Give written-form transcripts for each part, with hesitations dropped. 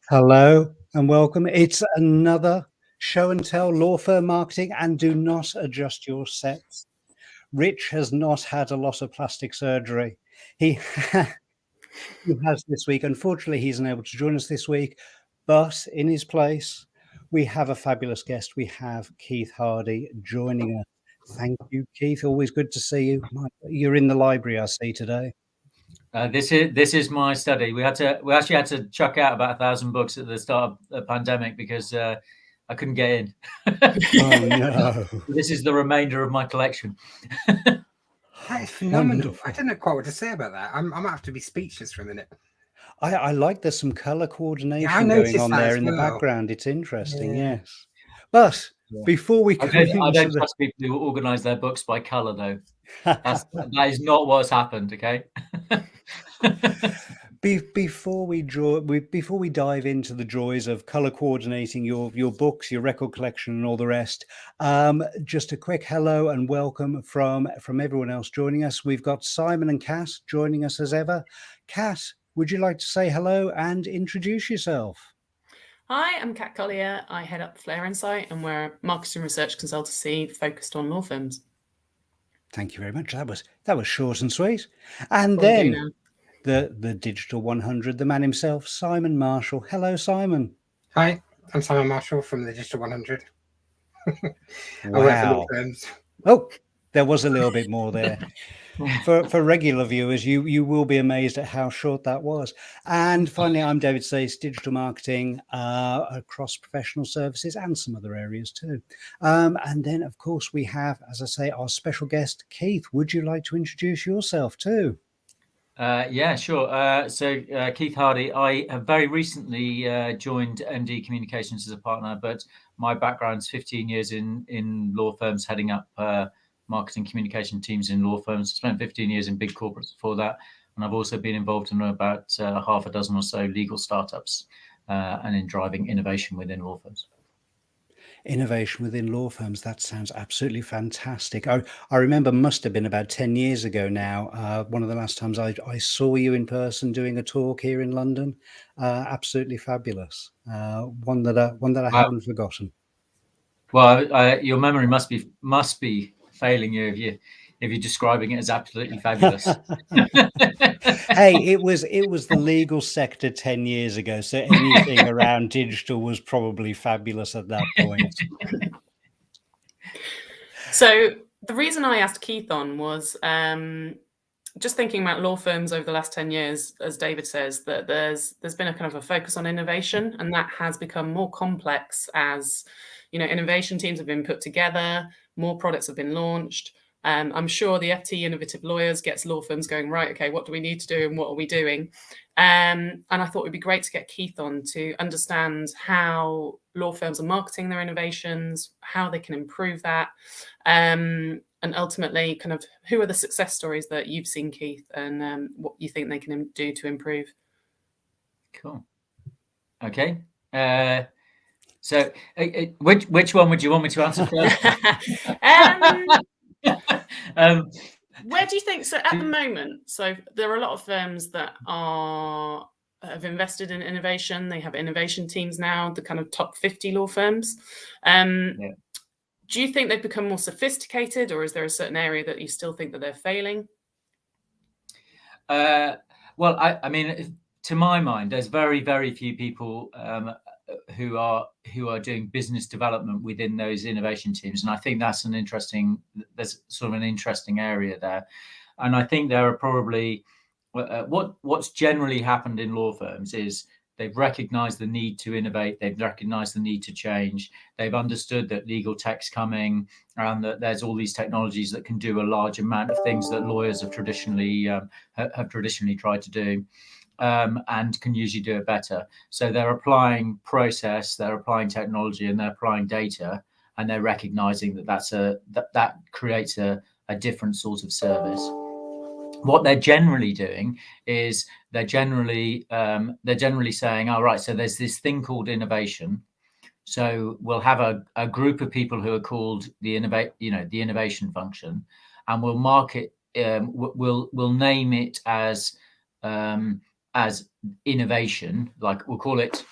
Hello and welcome. It's another show and tell law firm marketing, and do not adjust your sets. Rich has not had a lot of plastic surgery. He has this week. Unfortunately, he's unable to join us this week, but in his place, we have a fabulous guest. We have Keith Hardie joining us. Thank you, Keith. Always good to see you. You're in the library, I see today. This is my study. We actually had to chuck out about 1,000 books at the start of the pandemic because I couldn't get in. Oh no! This is the remainder of my collection. That is phenomenal. Wonderful. I don't know quite what to say about that. I might have to be speechless for a minute. I like there's some color coordination going noticed on that there as in the well. background. It's interesting, Yeah. yes. But before we I go don't into trust people who organise their books by colour, though. That is not what's happened. Okay. before we dive into the joys of color coordinating your books, your record collection, and all the rest, just a quick hello and welcome from everyone else joining us. We've got Simon and Cass joining us as ever. Cass, would you like to say hello and introduce yourself? Hi, I'm Kat Collier. I head up Flair Insight, and we're a marketing research consultancy focused on law firms. Thank you very much. That was short and sweet. And then the Digital 100, the man himself, Simon Marshall. Hello, Simon. Hi, I'm Simon Marshall from the Digital 100. Wow. I work for law firms. Oh, there was a little bit more there. For regular viewers, you will be amazed at how short that was. And finally, I'm David SAYCE, digital marketing across professional services and some other areas too. And then, of course, we have, as I say, our special guest, Keith. Would you like to introduce yourself too? Yeah, sure. So Keith Hardie, I have very recently joined MD Communications as a partner, but my background's 15 years in law firms, heading up marketing communication teams in law firms. Spent 15 years in big corporates before that, and I've also been involved in about half a dozen or so legal startups and in driving innovation within law firms. Innovation within law firms, that sounds absolutely fantastic. I remember, must have been about 10 years ago now, one of the last times I saw you in person doing a talk here in London. Absolutely fabulous. One that I haven't forgotten. Well, your memory must be failing you if you're describing it as absolutely fabulous. Hey, it was the legal sector 10 years ago, so anything around digital was probably fabulous at that point. So the reason I asked Keith on was just thinking about law firms over the last 10 years, as David says, that there's been a kind of a focus on innovation, and that has become more complex as, innovation teams have been put together, more products have been launched. I'm sure the FT Innovative Lawyers gets law firms going, right, okay, what do we need to do and what are we doing? And I thought it'd be great to get Keith on to understand how law firms are marketing their innovations, how they can improve that, and ultimately kind of who are the success stories that you've seen, Keith, and what you think they can do to improve. Cool. Okay. So which one would you want me to answer first? Where do you think, so at the moment, so there are a lot of firms that have invested in innovation. They have innovation teams now, the kind of top 50 law firms. Do you think they've become more sophisticated, or is there a certain area that you still think that they're failing? Well, I mean, to my mind, there's very, very few people who are doing business development within those innovation teams, and I think there's sort of an interesting area there. And I think there are probably what's generally happened in law firms is they've recognized the need to innovate, they've recognized the need to change, they've understood that legal tech's coming, and that there's all these technologies that can do a large amount of things that lawyers have traditionally tried to do. And can usually do it better. So they're applying process, they're applying technology, and they're applying data, and they're recognizing that creates a different sort of service. What they're generally doing is they're generally saying, all right, so there's this thing called innovation. So we'll have a group of people who are called the innovation function, and we'll market, we'll name it as innovation, like we'll call it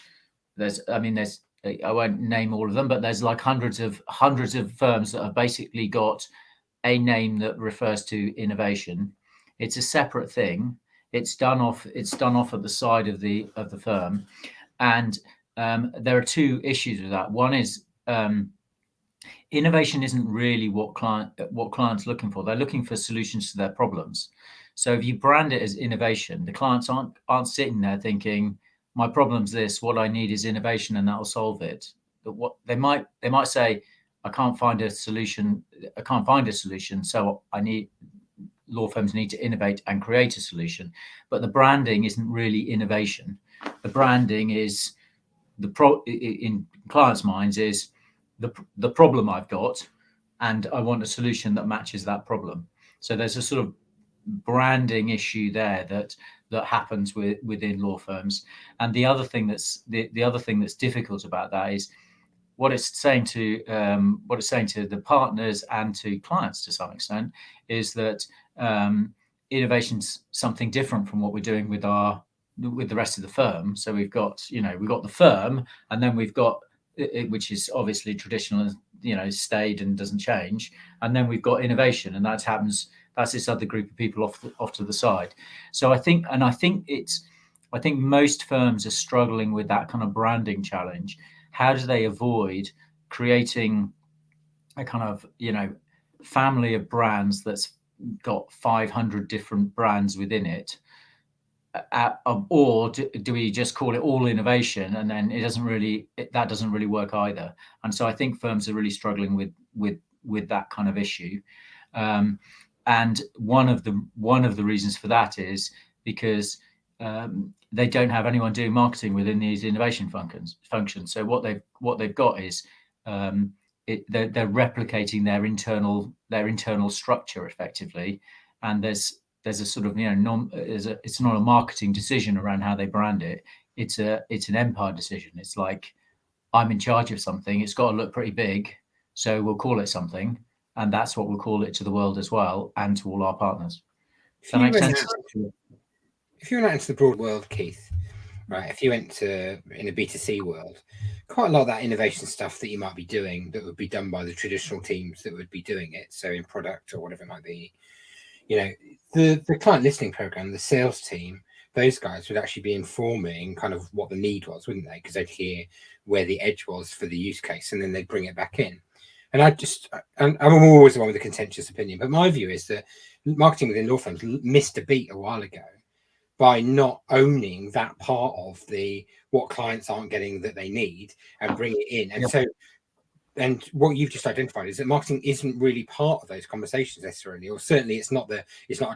I won't name all of them, but there's like hundreds of firms that have basically got a name that refers to innovation. It's a separate thing. It's done off at the side of the firm, and there are two issues with that. One is innovation isn't really what clients are looking for. They're looking for solutions to their problems. So if you brand it as innovation, the clients aren't sitting there thinking, my problem's this, what I need is innovation and that'll solve it. But what they might say, I can't find a solution, so law firms need to innovate and create a solution. But the branding isn't really innovation. The branding is in clients' minds is the problem I've got, and I want a solution that matches that problem. So there's a sort of branding issue there that happens within law firms. And the other thing that's difficult about that is what it's saying to the partners and to clients to some extent is that innovation's something different from what we're doing with the rest of the firm. So we've got the firm, and then we've got it, which is obviously traditional, stayed and doesn't change, and then we've got innovation, and that's this other group of people off to the side. So I think most firms are struggling with that kind of branding challenge. How do they avoid creating a kind of family of brands that's got 500 different brands within it, or do we just call it all innovation, and then that doesn't really work either? And so I think firms are really struggling with that kind of issue. And one of the reasons for that is because they don't have anyone doing marketing within these innovation functions. So what they've got is they're replicating their internal structure effectively, and there's a sort of it's not a marketing decision around how they brand it. It's an empire decision. It's like, I'm in charge of something. It's got to look pretty big, so we'll call it something. And that's what we'll call it to the world as well, and to all our partners. Does that make sense? If you went out into the broad world, Keith, right? If you went in a B2C world, quite a lot of that innovation stuff that you might be doing that would be done by the traditional teams that would be doing it, so in product or whatever it might be, the client listening program, the sales team, those guys would actually be informing kind of what the need was, wouldn't they? Because they'd hear where the edge was for the use case, and then they'd bring it back in. And I'm always the one with a contentious opinion, but my view is that marketing within law firms missed a beat a while ago by not owning that part of what clients aren't getting that they need and bring it in. And and what you've just identified is that marketing isn't really part of those conversations necessarily, or certainly it's not a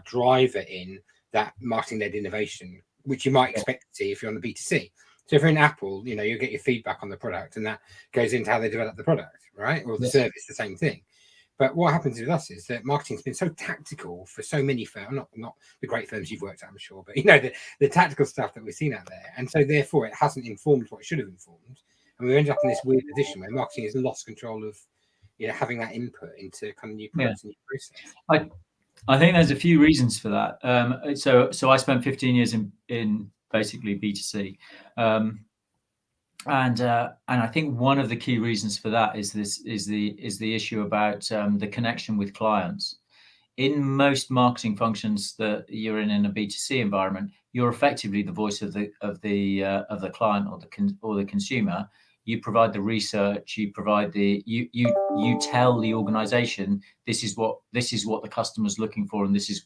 driver in that marketing-led innovation, which you might expect to see if you're on the B2C. So if you're in Apple, you get your feedback on the product, and that goes into how they develop the product, right? Or the service, the same thing. But what happens with us is that marketing's been so tactical for so many firms, not the great firms you've worked at, I'm sure, but the tactical stuff that we've seen out there. And so therefore it hasn't informed what it should have informed. And we ended up in this weird position where marketing has lost control of having that input into kind of new products and new process. I think there's a few reasons for that. So I spent 15 years in basically B2C. And I think one of the key reasons for that is the issue about the connection with clients. In most marketing functions that you're in a B2C environment, you're effectively the voice of the client or the consumer. You provide the research. You provide you tell the organization this is what the customer's looking for, and this is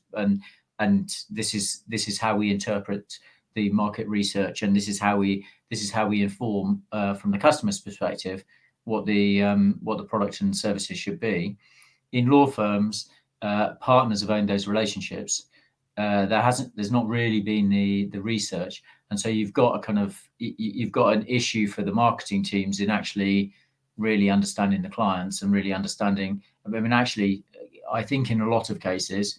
how we interpret the market research, and this is how we inform from the customer's perspective what the product and services should be. In law firms, partners have owned those relationships. There's not really been the research, and so you've got an issue for the marketing teams in actually really understanding the clients and really understanding. I think in a lot of cases,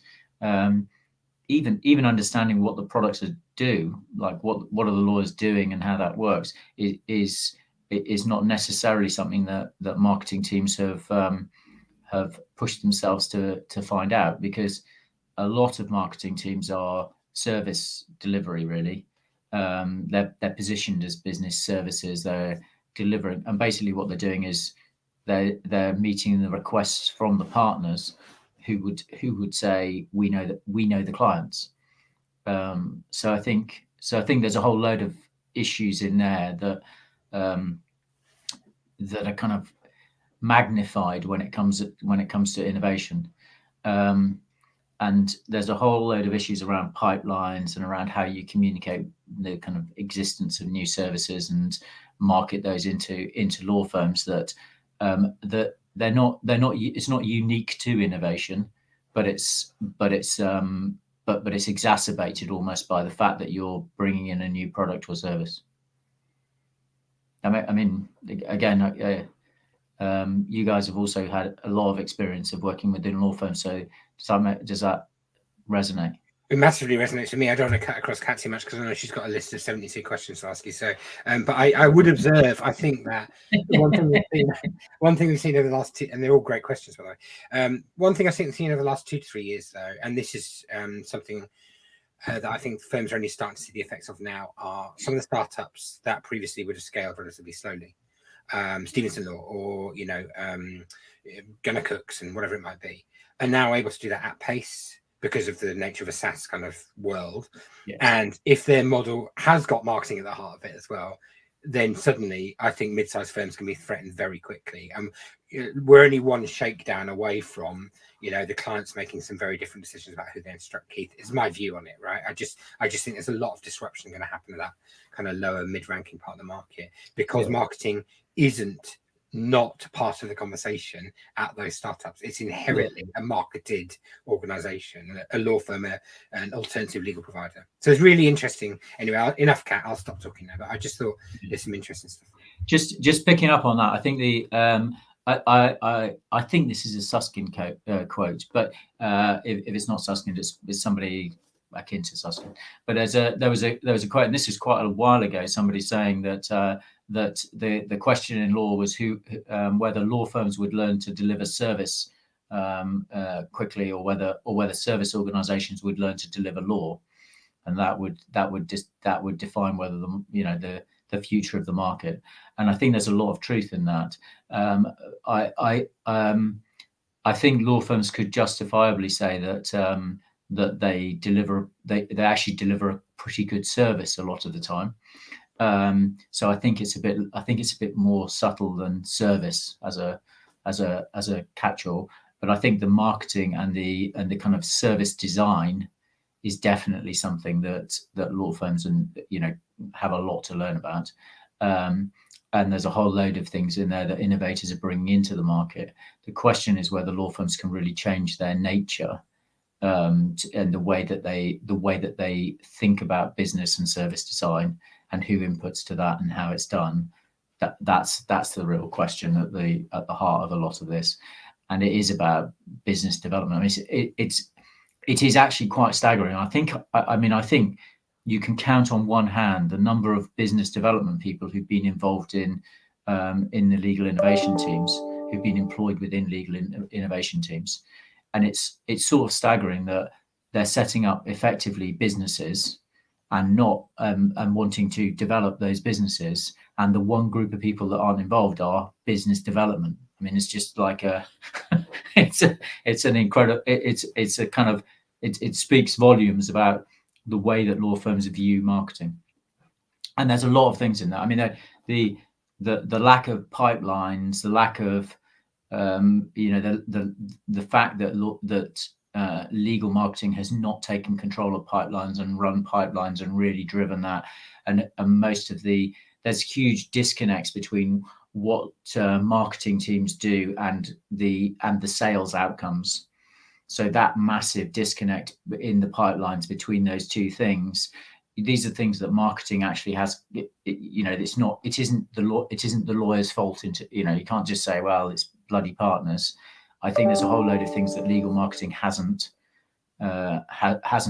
even understanding what the products do, like what are the lawyers doing and how that works, is not necessarily something that marketing teams have pushed themselves to find out, because a lot of marketing teams are service delivery really, they're positioned as business services. They're delivering, and basically what they're doing is they're meeting the requests from the partners who would say, we know the clients. So I think there's a whole load of issues in there that that are kind of magnified when it comes to innovation. And there's a whole load of issues around pipelines and around how you communicate the kind of existence of new services and market those into law firms that they're not it's not unique to innovation, but it's exacerbated almost by the fact that you're bringing in a new product or service. I mean, again, you guys have also had a lot of experience of working within law firms, so does that resonate? It massively resonates with me. I don't want to cut across Kat too much because I know she's got a list of 72 questions to ask you. So, but I would observe, I think that one thing we've seen over the last two, and they're all great questions, by the way. One thing I think we've seen over the last 2 to 3 years, though, and this is something that I think firms are only starting to see the effects of now, are some of the startups that previously would have scaled relatively slowly. Stevenson Law or, Gunnar Cooks and whatever it might be, are now able to do that at pace because of the nature of a SaaS kind of world. Yes. And if their model has got marketing at the heart of it as well, then suddenly I think mid-sized firms can be threatened very quickly. We're only one shakedown away from, the clients making some very different decisions about who they instruct. Keith, is my view on it, right? I just think there's a lot of disruption going to happen to that kind of lower mid-ranking part of the market because marketing isn't not part of the conversation at those startups. It's inherently a marketed organization, a law firm, an alternative legal provider. So it's really interesting. Anyway, enough, Kat. I'll stop talking now. But I just thought there's some interesting stuff. Just picking up on that, I think I think this is a Susskind quote, but if it's not Susskind, it's somebody akin to Susskind. But there was a quote, and this was quite a while ago. Somebody saying that that the question in law was whether law firms would learn to deliver service quickly, or whether service organisations would learn to deliver law, and that would define whether the future of the market. And I think there's a lot of truth in that. I think law firms could justifiably say that that they actually deliver a pretty good service a lot of the time. So I think it's a bit more subtle than service as a catch-all. But I think the marketing and the kind of service design is definitely something that law firms have a lot to learn about. And there's a whole load of things in there that innovators are bringing into the market. The question is whether law firms can really change their nature and the way that they think about business and service design, and who inputs to that and how it's done. That's the real question at the heart of a lot of this, and it is about business development. I mean, it is actually quite staggering. I think you can count on one hand the number of business development people who've been involved in the legal innovation teams, who've been employed within legal innovation teams, and it's sort of staggering that they're setting up effectively businesses and not and wanting to develop those businesses, and the one group of people that aren't involved are business development. I mean, it's just like it speaks volumes about the way that law firms view marketing. And there's a lot of things in that. I mean, the lack of pipelines, the lack of the fact that legal marketing has not taken control of pipelines and run pipelines and really driven that, and most of there's huge disconnects between what marketing teams do and the sales outcomes. So that massive disconnect in the pipelines between those two things, these are things that marketing actually has. It isn't the lawyer's fault. You can't just say, well, it's bloody partners. I think there's a whole load of things that legal marketing hasn't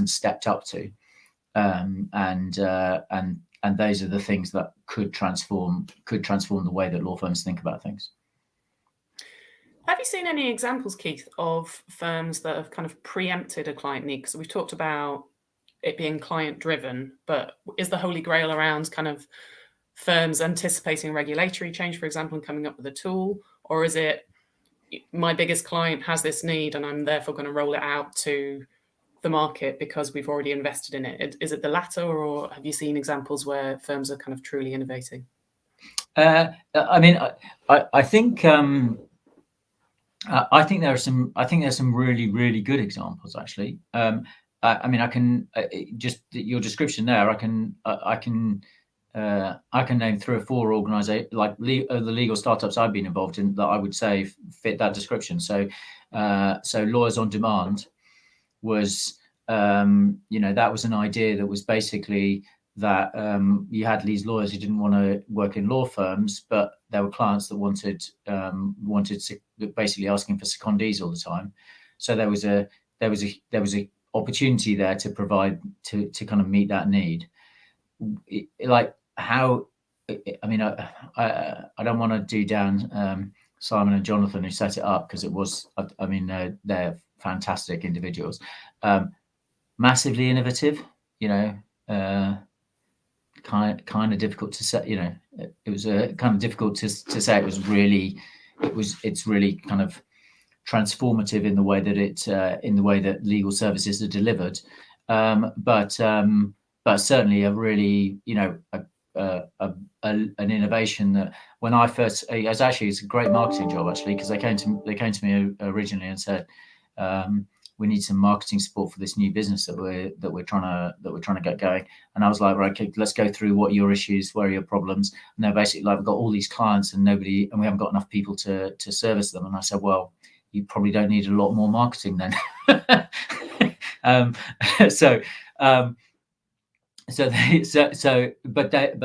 stepped up to, and those are the things that could transform the way that law firms think about things. Have you seen any examples, Keith, of firms that have kind of preempted a client need? Because we've talked about it being client driven, but is the holy grail around kind of firms anticipating regulatory change, for example, and coming up with a tool? Or is it my biggest client has this need and I'm therefore going to roll it out to the market because we've already invested in it? Is it the latter, or have you seen examples where firms are kind of truly innovating? I mean, I think there are some. I think there's some really, really good examples actually. I mean, I can just your description there. I can name 3 or 4 organizations, like the legal startups I've been involved in, that I would say fit that description. So Lawyers on Demand was, that was an idea that was basically that you had these lawyers who didn't want to work in law firms, but there were clients that wanted basically asking for secondees all the time. So there was a opportunity there to provide to kind of meet that need. Like how, I mean, I don't want to do down Simon and Jonathan who set it up, because it was, I mean, they're fantastic individuals, massively innovative, kind of difficult to say, it was kind of difficult to say. It's really kind of transformative in the way that legal services are delivered, but certainly a really, an innovation that when I first, it's a great marketing job actually, because they came to me originally and said, we need some marketing support for this new business that we're trying to get going. And I was like, right, okay, let's go through what are your issues, where are your problems. And they're basically like, we've got all these clients and we haven't got enough people to service them. And I said, well, you probably don't need a lot more marketing then. But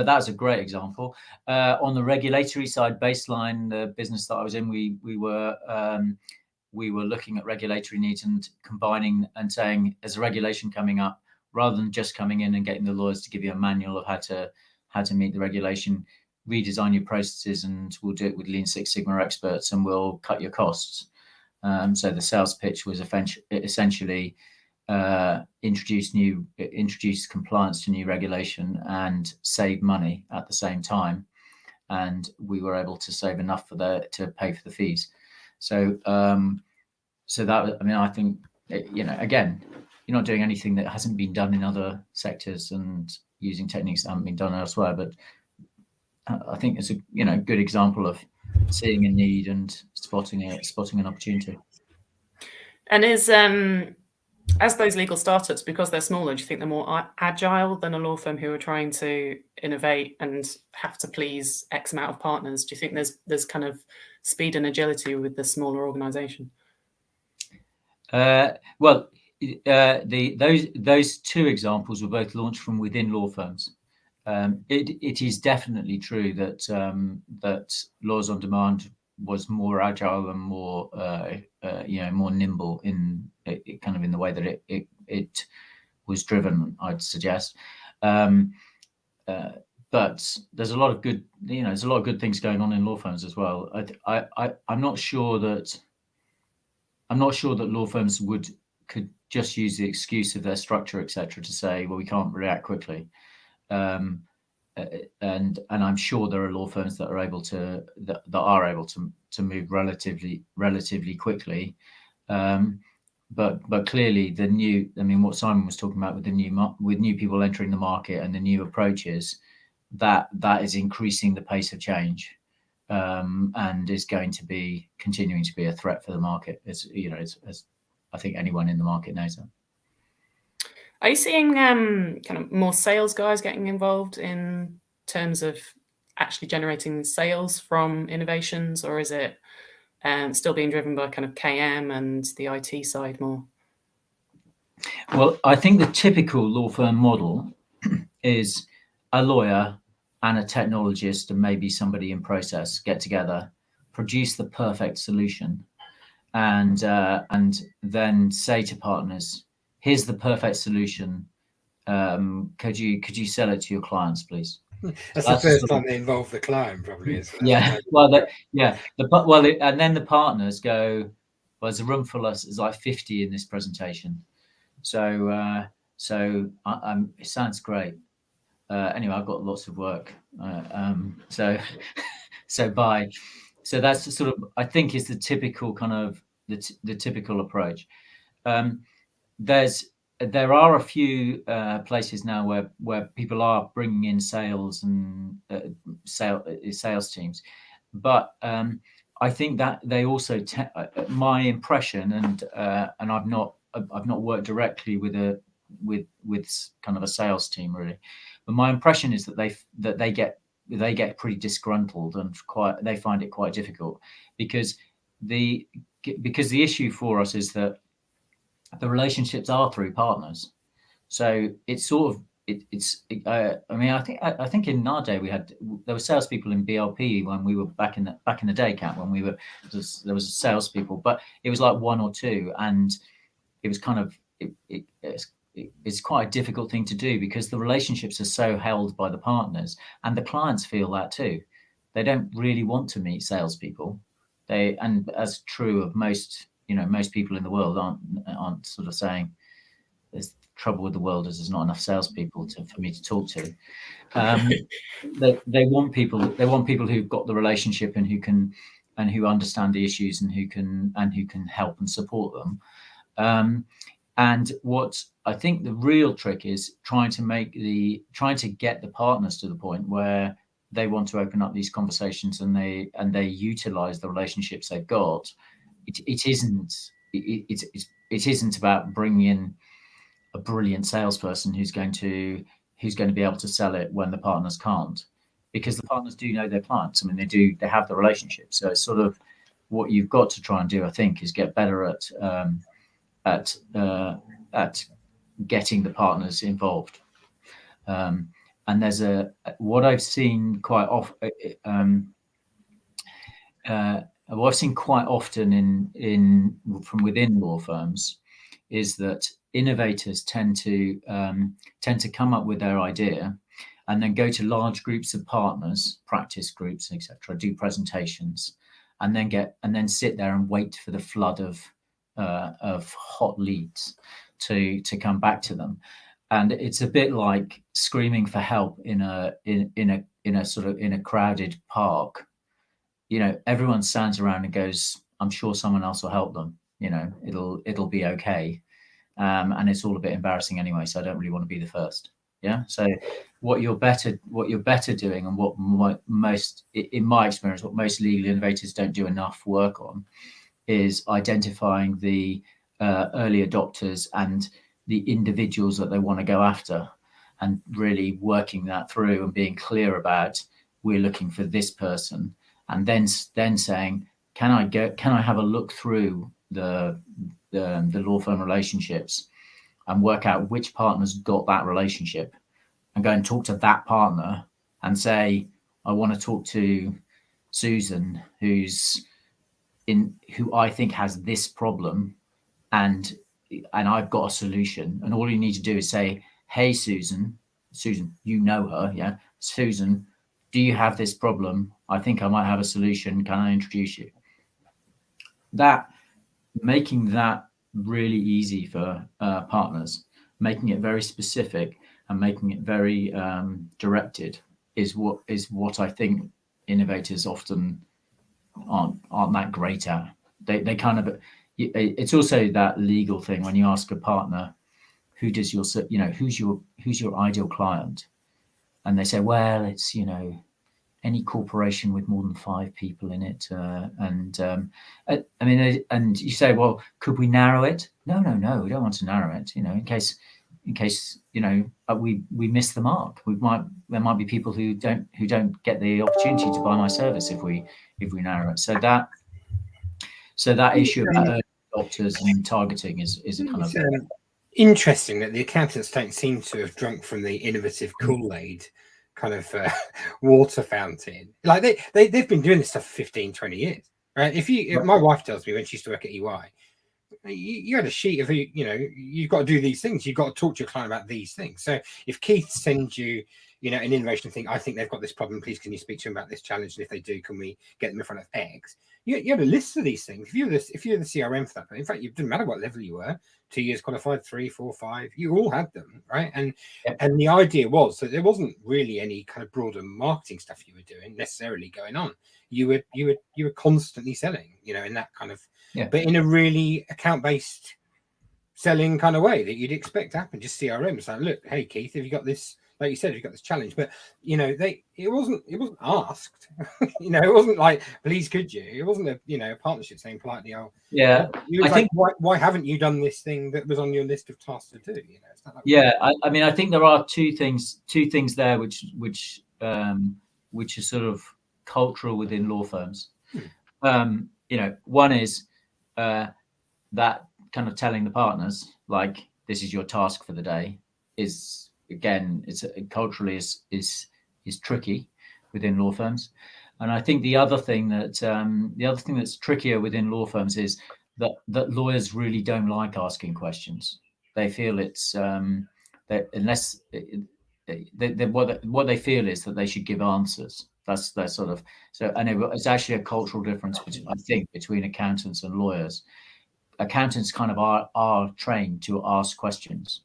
that's a great example. On the regulatory side, Baseline, the business that I was in, we were looking at regulatory needs and combining and saying, there's a regulation coming up, rather than just coming in and getting the lawyers to give you a manual of how to meet the regulation, redesign your processes, and we'll do it with Lean Six Sigma experts, and we'll cut your costs. So the sales pitch was essentially introduce compliance to new regulation and save money at the same time, and we were able to save enough to pay for the fees. So that, I mean, I think, again, you're not doing anything that hasn't been done in other sectors and using techniques that haven't been done elsewhere. But I think it's a good example of seeing a need and spotting an opportunity. And as those legal startups, because they're smaller, do you think they're more agile than a law firm who are trying to innovate and have to please X amount of partners? Do you think there's kind of speed and agility with the smaller organization? Well, those 2 examples were both launched from within law firms. It is definitely true that Lawyers on Demand was more agile and more more nimble in kind of in the way that it was driven, I'd suggest. But there's a lot of good things going on in law firms as well. I'm not sure that law firms could just use the excuse of their structure, etc., to say, well, we can't react quickly. And I'm sure there are law firms that are able to move relatively quickly. But clearly what Simon was talking about with new people entering the market and the new approaches, that is increasing the pace of change, and is going to be continuing to be a threat for the market. As I think anyone in the market knows that. Are you seeing kind of more sales guys getting involved in terms of actually generating sales from innovations, or is it still being driven by kind of KM and the IT side more? Well, I think the typical law firm model is a lawyer and a technologist and maybe somebody in process get together, produce the perfect solution, and then say to partners, here's the perfect solution. Could you sell it to your clients, please? That's the first time they involve the client, probably. Is yeah. And then the partners go, well, there's a room full of, there's like 50 in this presentation. So So it sounds great. Anyway, I've got lots of work. So bye. So that's the sort of, I think, is the typical kind of the typical approach. There are a few places now where people are bringing in sales and sales teams, but I think that they also my impression, and I've not worked directly with kind of a sales team really, but my impression is that they get pretty disgruntled and they find it quite difficult because the issue for us is that the relationships are through partners. So it's sort of I mean, I think in our day there were salespeople in BLP when we were back in the day, Kat, when there was salespeople, but it was like one or two, and it was kind of it's quite a difficult thing to do because the relationships are so held by the partners, and the clients feel that too. They don't really want to meet salespeople. And as true of most people in the world aren't sort of saying there's trouble with the world as there's not enough salespeople for me to talk to. They want people who've got the relationship and who understand the issues and who can help and support them. And what I think the real trick is trying to get the partners to the point where they want to open up these conversations and they utilize the relationships they've got. It isn't about bringing in a brilliant salesperson who's going to be able to sell it when the partners can't, because the partners do know their clients. I mean, they have the relationship. So it's sort of what you've got to try and do, I think, is get better at getting the partners involved. And there's what I've seen quite often. What I've seen quite often from within law firms is that innovators tend to come up with their idea and then go to large groups of partners, practice groups, etc., do presentations, and then sit there and wait for the flood of hot leads to come back to them. And it's a bit like screaming for help in a sort of in a crowded park. Everyone stands around and goes, I'm sure someone else will help them. It'll be okay. And it's all a bit embarrassing anyway, so I don't really want to be the first. Yeah. So what you're better doing, and what most, in my experience, what most legal innovators don't do enough work on, is identifying the early adopters and the individuals that they want to go after, and really working that through and being clear about, we're looking for this person, and then saying, can I have a look through the law firm relationships and work out which partner's got that relationship, and go and talk to that partner and say, I want to talk to Susan, who I think has this problem, and I've got a solution. And all you need to do is say, hey, Susan, you know her, yeah? Susan, do you have this problem? I think I might have a solution. Can I introduce you? Making that really easy for partners, making it very specific and making it very directed is what I think innovators often aren't that great at. They kind of, it's also that legal thing when you ask a partner, who's your ideal client, and they say, well, it's any corporation with more than 5 people in it, I mean, and you say, well, could we narrow it? No, we don't want to narrow it. In case we miss the mark. There might be people who don't get the opportunity to buy my service if we narrow it. So that issue about early adopters and targeting is a kind of interesting that the accountants don't seem to have drunk from the innovative Kool-Aid kind of water fountain. Like they've been doing this stuff for 15, 20 years, right? If my wife tells me when she used to work at EY, you had a sheet of you've got to do these things, you've got to talk to your client about these things. So if Keith sends you you know, an innovation thing, I think they've got this problem, please can you speak to them about this challenge, and if they do, can we get them in front of X? You have a list of these things. If you're the CRM for that, in fact, it didn't matter what level you were, 2 years qualified, 3, 4, 5, you all had them, right? And the idea was that there wasn't really any kind of broader marketing stuff you were doing necessarily going on. You were constantly selling, you know, in that kind of, but in a really account-based selling kind of way that you'd expect to happen. Just CRM. It's like, look, hey Keith, have you got this? Like you said, you've got this challenge, but you know, it wasn't asked. You know, it wasn't like, please could you? It wasn't a partnership saying politely, oh yeah. I think why haven't you done this thing that was on your list of tasks to do? You know, it's not like I mean, I think there are two things there which are sort of cultural within law firms. You know, one is that kind of telling the partners, like, this is your task for the day, is again, it's culturally is tricky within law firms. And I think the other thing that's trickier within law firms is that lawyers really don't like asking questions. They feel it's that unless what they feel is that they should give answers. That's sort of so. And it's actually a cultural difference between accountants and lawyers. Accountants kind of are trained to ask questions,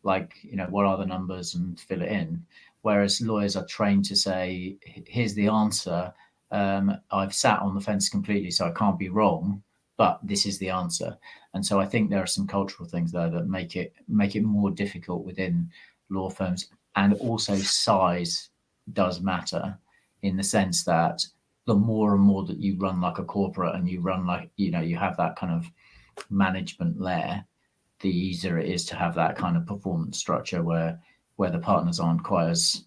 like, you know, what are the numbers, and fill it in. Whereas lawyers are trained to say, here's the answer. I've sat on the fence completely, so I can't be wrong, but this is the answer. And so I think there are some cultural things there that make it more difficult within law firms. And also size does matter, in the sense that the more and more that you run like a corporate, and you run like, you know, you have that kind of management layer, the easier it is to have that kind of performance structure where the partners aren't quite as,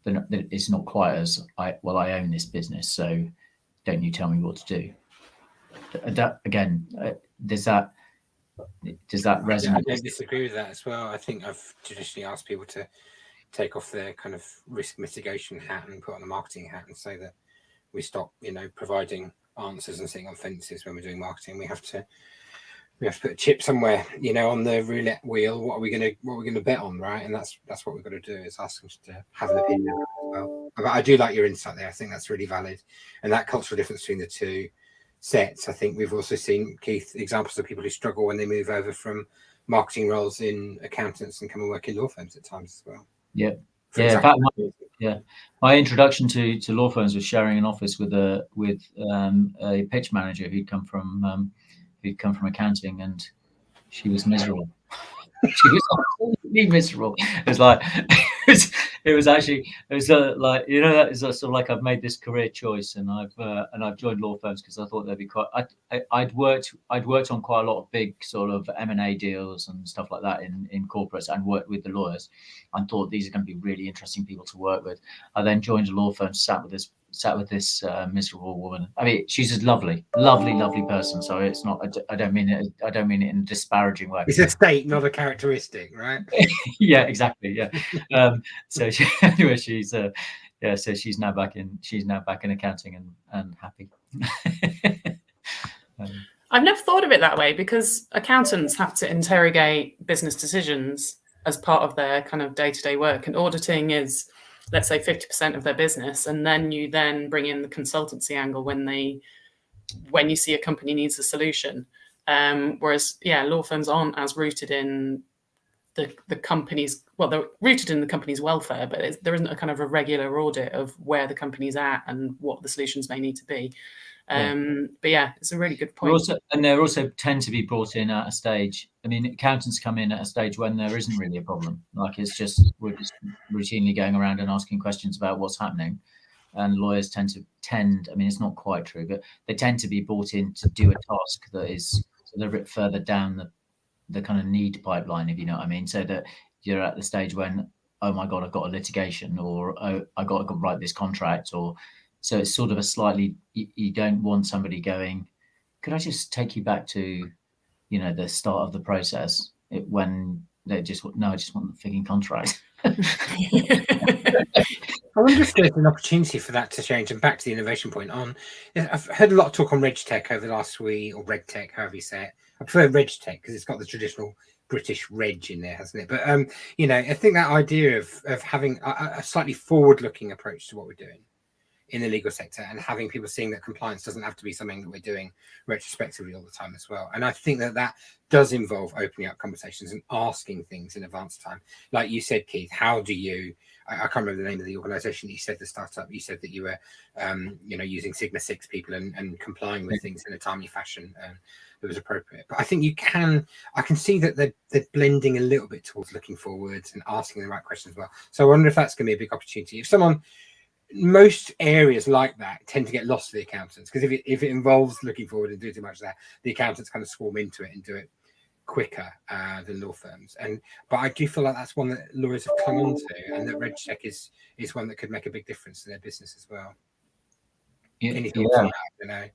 it's not quite as, I own this business, so don't you tell me what to do. That again, does that resonate? I don't disagree with that as well. I think I've traditionally asked people to take off their kind of risk mitigation hat and put on the marketing hat, and say that we stop, you know, providing answers and sitting on fences when we're doing marketing. We have to put a chip somewhere, you know, on the roulette wheel. What are we gonna bet on, right? And that's what we've got to do, is ask them to have an opinion as well. But I do like your insight there. I think that's really valid, and that cultural difference between the two sets. I think we've also seen, Keith, examples of people who struggle when they move over from marketing roles in accountants and come and work in law firms at times as well. Yeah. In fact, my introduction to law firms was sharing an office with a pitch manager who'd come from accounting, and she was miserable. She was absolutely miserable. It was like it was like, you know, that is a sort of like, I've made this career choice, and I've joined law firms because I thought they'd be quite. I'd worked on quite a lot of big sort of M&A deals and stuff like that in corporates, and worked with the lawyers, and thought these are going to be really interesting people to work with. I then joined a law firm, sat with this miserable woman. I mean, she's a lovely person. So it's not. I don't mean it in a disparaging way. It's a state, not a characteristic, right? Yeah, exactly. Yeah. So anyway, she's so she's now back in accounting and happy. I've never thought of it that way, because accountants have to interrogate business decisions as part of their kind of day-to-day work, and auditing is, let's say, 50% of their business, and then you bring in the consultancy angle when you see a company needs a solution. Whereas, law firms aren't as rooted in the company's, well, they're rooted in the company's welfare, but there isn't a kind of a regular audit of where the company's at and what the solutions may need to be. But yeah, it's a really good point. They also tend to be brought in at a stage. I mean, accountants come in at a stage when there isn't really a problem. Like, it's just, we're just routinely going around and asking questions about what's happening. And lawyers tend, I mean, it's not quite true, but they tend to be brought in to do a task that is a little bit further down the kind of need pipeline, if you know what I mean. So that you're at the stage when, oh my God, I've got a litigation, or oh, I got to write this contract, or so it's sort of a slightly, you don't want somebody going, could I just take you back to, you know, the start of the process, when they just, no, I just want the freaking contract. I wonder if there's an opportunity for that to change. And back to the innovation point I've heard a lot of talk on RegTech over the last week, or RegTech, however you say it. I prefer RegTech because it's got the traditional British reg in there, hasn't it? But I think that idea of having a slightly forward-looking approach to what we're doing in the legal sector, and having people seeing that compliance doesn't have to be something that we're doing retrospectively all the time as well. And I think that does involve opening up conversations and asking things in advance of time. Like you said, Keith, how do you, I can't remember the name of the organization you said, the startup, you said that you were, using Sigma 6 people and complying with things in a timely fashion that was appropriate. But I think I can see that they're blending a little bit towards looking forwards and asking the right questions as well. So I wonder if that's going to be a big opportunity. Most areas like that tend to get lost for the accountants, because if it involves looking forward and doing too much of that, the accountants kind of swarm into it and do it quicker than law firms. But I do feel like that's one that lawyers have come onto, and that RegCheck is one that could make a big difference to their business as well. Any thoughts on that?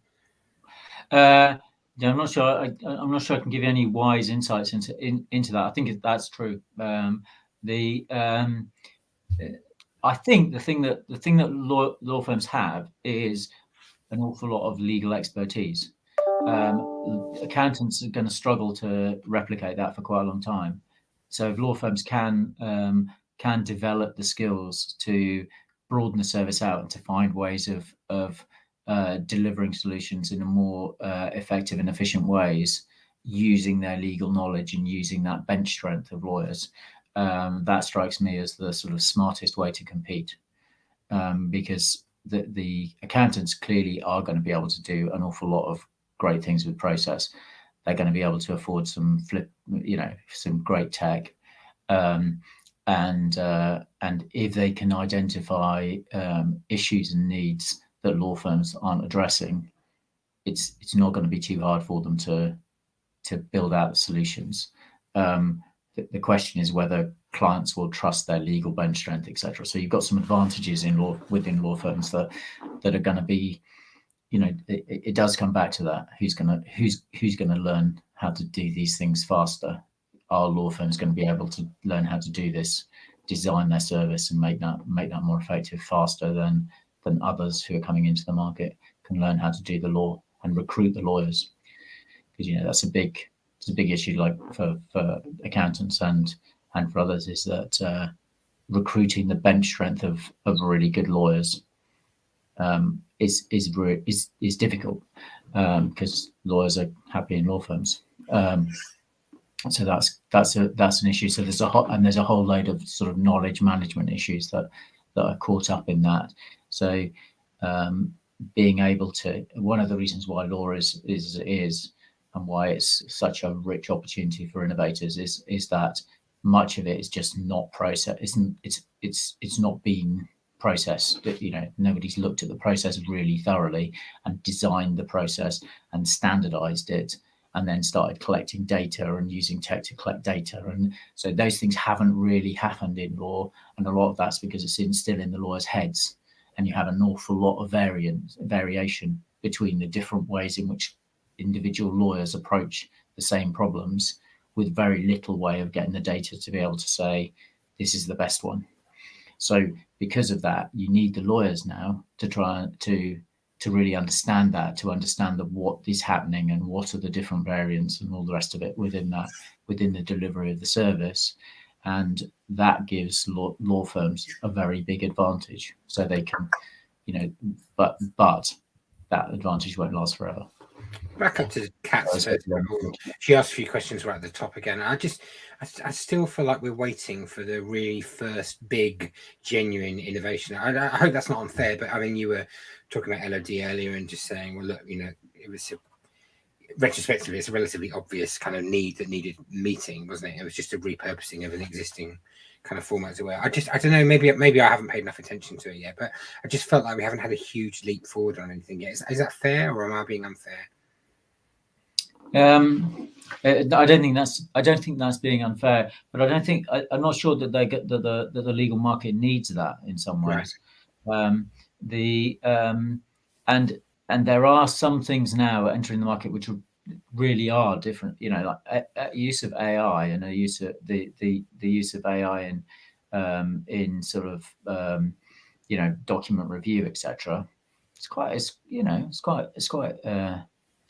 I don't know. I'm not sure. I'm not sure I can give you any wise insights into that. I think that's true. I think the thing that law firms have is an awful lot of legal expertise. Accountants are going to struggle to replicate that for quite a long time. So if law firms can develop the skills to broaden the service out and to find ways of delivering solutions in a more effective and efficient ways, using their legal knowledge and using that bench strength of lawyers, that strikes me as the sort of smartest way to compete, because the accountants clearly are going to be able to do an awful lot of great things with process. They're going to be able to afford some great tech, and if they can identify issues and needs that law firms aren't addressing, it's not going to be too hard for them to build out solutions. The question is whether clients will trust their legal bench strength, etc. So you've got some advantages within law firms that are going to be, it does come back to that. Who's going to learn how to do these things faster? Are law firms going to be able to learn how to do this, design their service and make that more effective faster than others who are coming into the market can learn how to do the law and recruit the lawyers? Because that's a big issue, like for accountants and for others, is that recruiting the bench strength of really good lawyers is difficult, because lawyers are happy in law firms. So that's an issue. So there's a whole load of sort of knowledge management issues that are caught up in that. So being able to, one of the reasons why law is and why it's such a rich opportunity for innovators is that much of it is just not process. It's not been processed. Nobody's looked at the process really thoroughly and designed the process and standardized it, and then started collecting data and using tech to collect data. And so those things haven't really happened in law, and a lot of that's because it's still in the lawyers' heads, and you have an awful lot of variation between the different ways in which individual lawyers approach the same problems, with very little way of getting the data to be able to say this is the best one. So because of that, you need the lawyers now to try to really understand that, to understand what is happening and what are the different variants and all the rest of it within the delivery of the service. And that gives law firms a very big advantage. So they can, but that advantage won't last forever. Back up to Kat's. She asked a few questions right at the top again. I still feel like we're waiting for the really first big, genuine innovation. I hope that's not unfair, but I mean, you were talking about LOD earlier and just saying, well, look, it was retrospectively, it's a relatively obvious kind of need that needed meeting, wasn't it? It was just a repurposing of an existing kind of format as well. I don't know, maybe I haven't paid enough attention to it yet, but I just felt like we haven't had a huge leap forward on anything yet. Is that fair, or am I being unfair? I don't think that's being unfair, but I'm not sure that the legal market needs that in some ways. Right. And there are some things now entering the market which really are different. Like use of AI and the use of the use of AI in sort of document review, etc. It's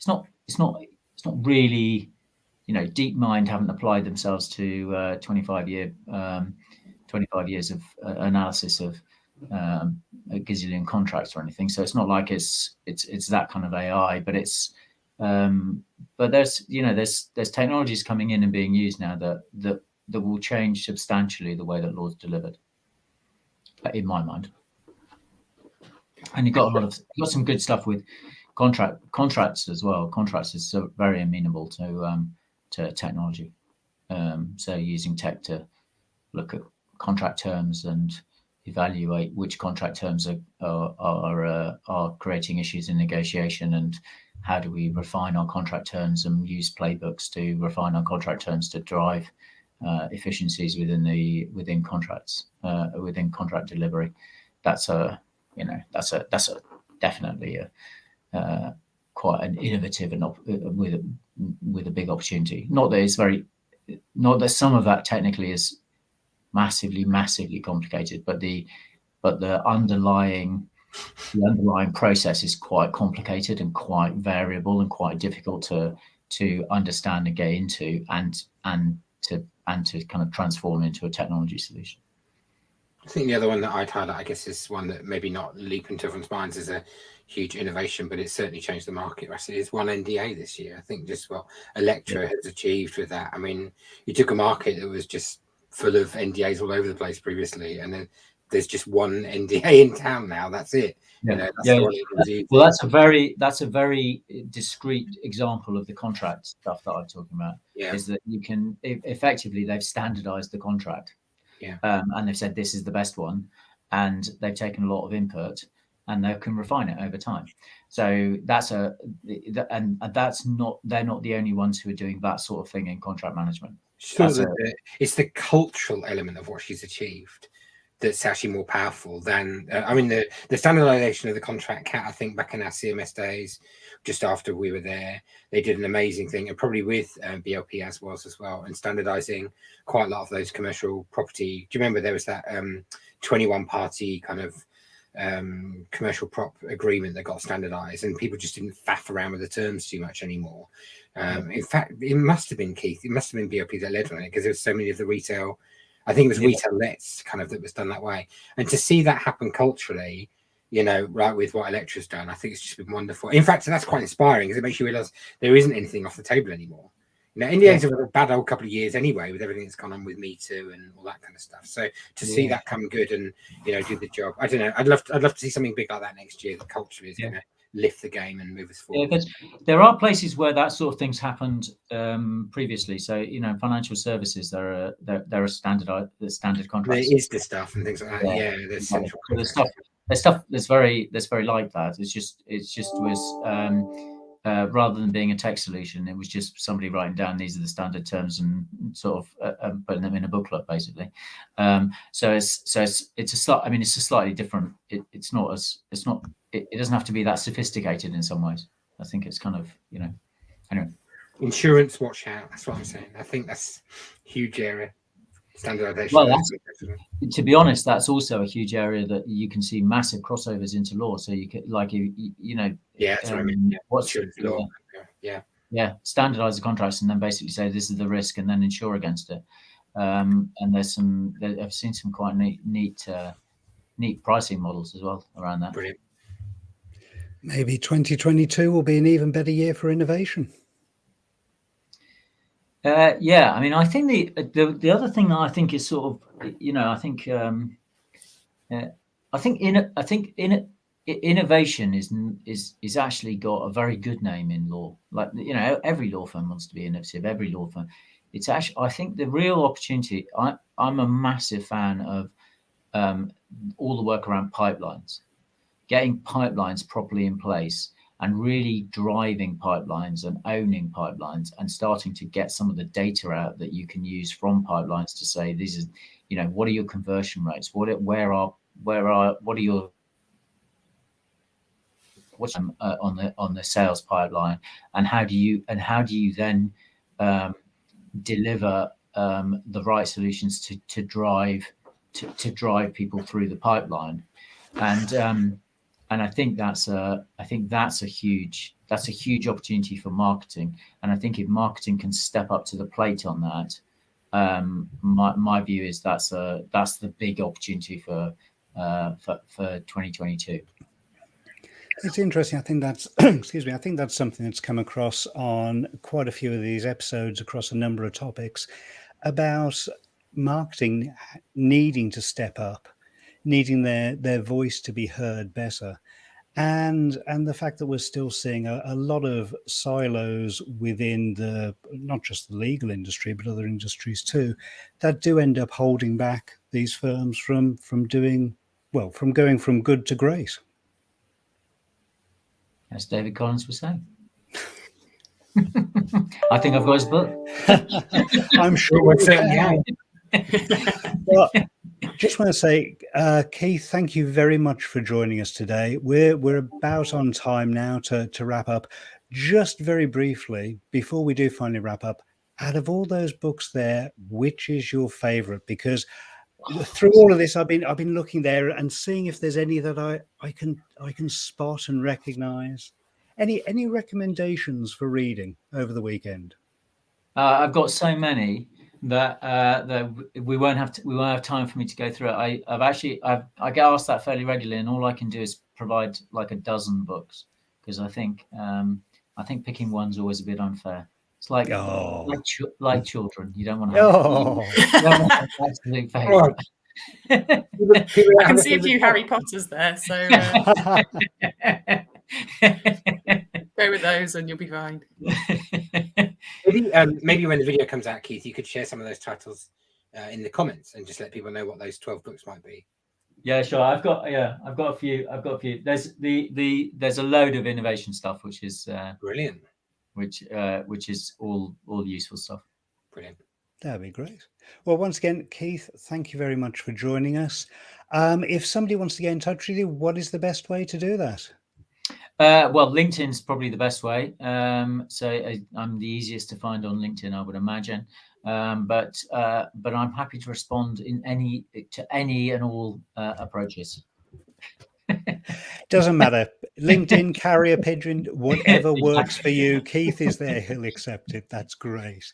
not really DeepMind haven't applied themselves to 25 years of analysis of a gazillion contracts or anything. So it's not like it's that kind of AI, but it's but there's technologies coming in and being used now that will change substantially the way that law's delivered, in my mind. And you've got some good stuff with contracts as well. Contracts is so very amenable to technology. So using tech to look at contract terms and evaluate which contract terms are creating issues in negotiation, and how do we refine our contract terms and use playbooks to refine our contract terms to drive efficiencies within contracts, within contract delivery. That's definitely quite an innovative and with a big opportunity. Not that some of that technically is massively complicated, but the underlying process is quite complicated and quite variable and quite difficult to understand and get into, and to kind of transform into a technology solution. I think the other one that I'd highlight, I guess, is one that maybe not leap into everyone's minds as a huge innovation, but it's certainly changed the market. Is one NDA this year. I think just what Electra has achieved with that. I mean, you took a market that was just full of NDAs all over the place previously, and then there's just one NDA in town now. That's it. Yeah. Well, that's a very discrete example of the contract stuff that I'm talking about. Yeah. Is that you can effectively, they've standardized the contract. Yeah. And they've said this is the best one, and they've taken a lot of input, and they can refine it over time. So they're not the only ones who are doing that sort of thing in contract management. Sure, it's the cultural element of what she's achieved that's actually more powerful than the standardization of the contract. Cat, I think back in our CMS days, just after we were there, they did an amazing thing, and probably with BLP as well, and standardizing quite a lot of those commercial property. Do you remember there was that 21 party kind of commercial prop agreement that got standardized, and people just didn't faff around with the terms too much anymore? In fact, it must have been Keith, it must have been BLP that led on it, because there was so many of the retail, I think it was retail lets kind of that was done that way. And to see that happen culturally, right with what Electra's done, I think it's just been wonderful. In fact, that's quite inspiring, because it makes you realize there isn't anything off the table anymore. NDAs have had a bad old couple of years anyway, with everything that's gone on with Me Too and all that kind of stuff. So to see that come good and do the job, I don't know. I'd love to see something big like that next year. That culturally is going to lift the game and move us forward. Yeah, there are places where that sort of thing's happened previously. So financial services, there are standard contracts. There is the stuff and things like that. Yeah, there's central. There's stuff that's very like that. It's just was. Rather than being a tech solution, it was just somebody writing down these are the standard terms and sort of putting them in a booklet, basically. So it's a slightly different. It doesn't have to be that sophisticated in some ways. I think it's kind of anyway. Insurance, watch out. That's what I'm saying. I think that's a huge area. Standardization. Well, to be honest, that's also a huge area that you can see massive crossovers into law. So you can, Yeah, that's what I mean. What's law? Yeah, standardize the contracts and then basically say this is the risk and then insure against it. And I've seen some quite neat pricing models as well around that. Brilliant. Maybe 2022 will be an even better year for innovation. I think the other thing that I think is sort of, innovation is actually got a very good name in law. Like, every law firm wants to be innovative. Every law firm. It's actually, I think the real opportunity. I'm a massive fan of all the work around pipelines, getting pipelines properly in place, and really driving pipelines and owning pipelines and starting to get some of the data out that you can use from pipelines to say, this is, what are your conversion rates? What's on the sales pipeline, and how do you then deliver the right solutions to drive people through the pipeline? I think that's a huge opportunity for marketing. And I think if marketing can step up to the plate on that, my view is that's the big opportunity for 2022. It's interesting. I think that's excuse me. I think that's something that's come across on quite a few of these episodes across a number of topics about marketing needing to step up, needing their voice to be heard better, and the fact that we're still seeing a lot of silos within the not just the legal industry but other industries too, that do end up holding back these firms from doing well, from going from good to great. As David Collins was saying. I think I've got his book. I'm sure we're certainly out. Well, just want to say, Keith, thank you very much for joining us today. We're about on time now to wrap up. Just very briefly, before we do finally wrap up, out of all those books there, which is your favorite? Because through all of this, I've been looking there and seeing if there's any that I can spot and recognize. Any recommendations for reading over the weekend? I've got so many that we won't have time for me to go through it. I get asked that fairly regularly, and all I can do is provide like a dozen books, because I think picking one's always a bit unfair. It's like children. You don't want to have absolute favorite. I can see a few Harry Potters there, so go with those and you'll be fine. Maybe when the video comes out, Keith, you could share some of those titles in the comments and just let people know what those 12 books might be. Yeah, sure. I've got a few. There's a load of innovation stuff, which is brilliant. Which is all useful stuff. Brilliant. That'd be great. Well, once again, Keith, thank you very much for joining us. If somebody wants to get in touch with you, what is the best way to do that? Well, LinkedIn's probably the best way. So I'm the easiest to find on LinkedIn, I would imagine. But I'm happy to respond to any and all approaches. Doesn't matter. LinkedIn, carrier pigeon, whatever works for you. Keith is there. He'll accept it. That's great.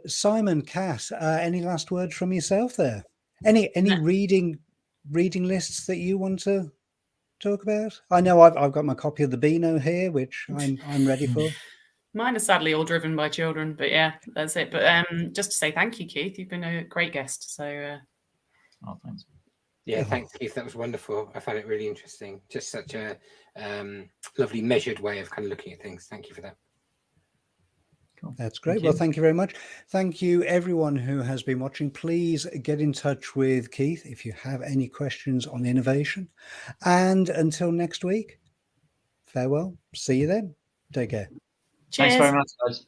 Simon, Cass, any last words from yourself there? Any reading lists that you want to talk about? I know I've got my copy of the Beano here, which I'm ready for. Mine are sadly all driven by children, but yeah, that's it. But just to say thank you, Keith. You've been a great guest. So thanks. Yeah, thanks, Keith. That was wonderful. I found it really interesting. Just such a lovely, measured way of kind of looking at things. Thank you for that. Cool. That's great. Well, thank you very much. Thank you, everyone who has been watching. Please get in touch with Keith if you have any questions on innovation. And until next week, farewell. See you then. Take care. Cheers. Thanks very much, guys.